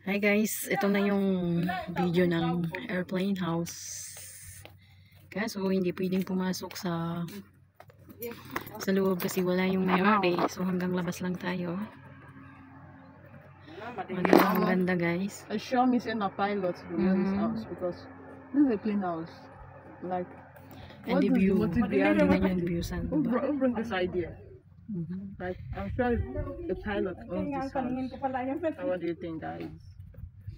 Hi guys, ito na yung video ng airplane house. Kaso hindi pwedeng pumasok sa loob kasi wala yung may-ari. So hanggang labas lang tayo. Maganda guys. I sure me say na pilot to wear this house because this is a plane house. Like, And the view. Tingnan yung view saan who ba? bring this idea? Like, I'm sure the pilot owns this house. So what do you think, guys?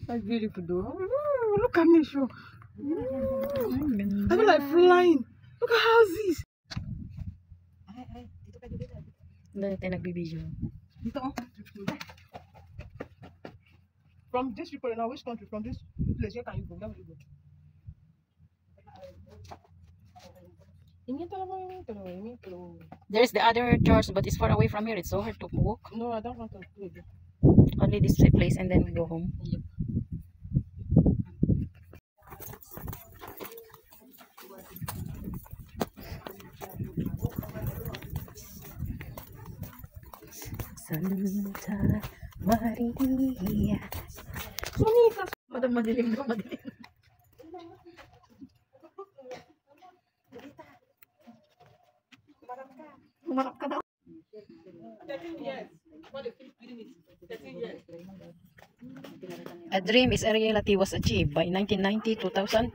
That's beautiful though. Ooh, look at me, show. I feel like flying. Look at houses. Dito tayo nagbibideo. From this people in which country? From this place, where can you go? Where will you go? There's the other church but it's far away from here. It's so hard to walk. No, I don't want to go. Only this place and then we go home. Santa Maria. Madam madilim daw, madilim. Humarap ka daw. 13 years. A dream is a reality was achieved by 1990, 2000.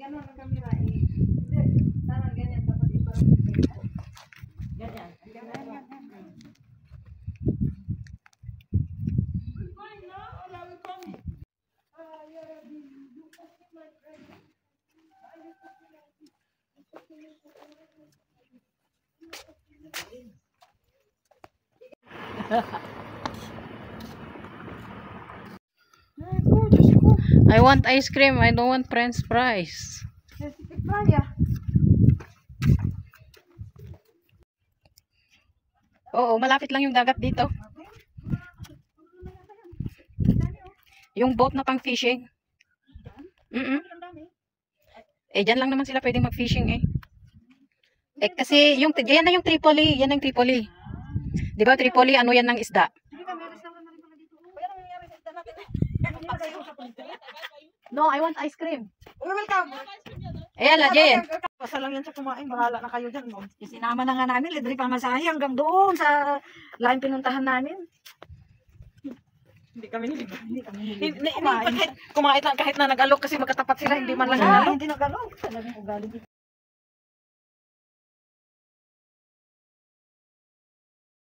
Ganun ang kamera parang ganyan tapos ito ganyan. I want ice cream. I don't want French fries. Oo, malapit lang yung dagat dito. Yung boat na pang fishing. Eh, dyan lang naman sila pwedeng mag-fishing eh. Eh, kasi yung, yan na yung Tripoli. Yan ang Tripoli. Di ba Tripoli, ano yan ng isda? No, I want ice cream. Welcome. Ayan la, Jen. Basta lang yan sa kumain, bahala na kayo dyan. Sinama na nga namin, libre pa masahe hanggang doon sa line pinuntahan namin. Hindi kami nilibre. Hindi kami kumain lang kahit na nag-alok kasi magkatapat sila, hindi man lang nag-alok. Hindi nag-alok. Talagang ugali.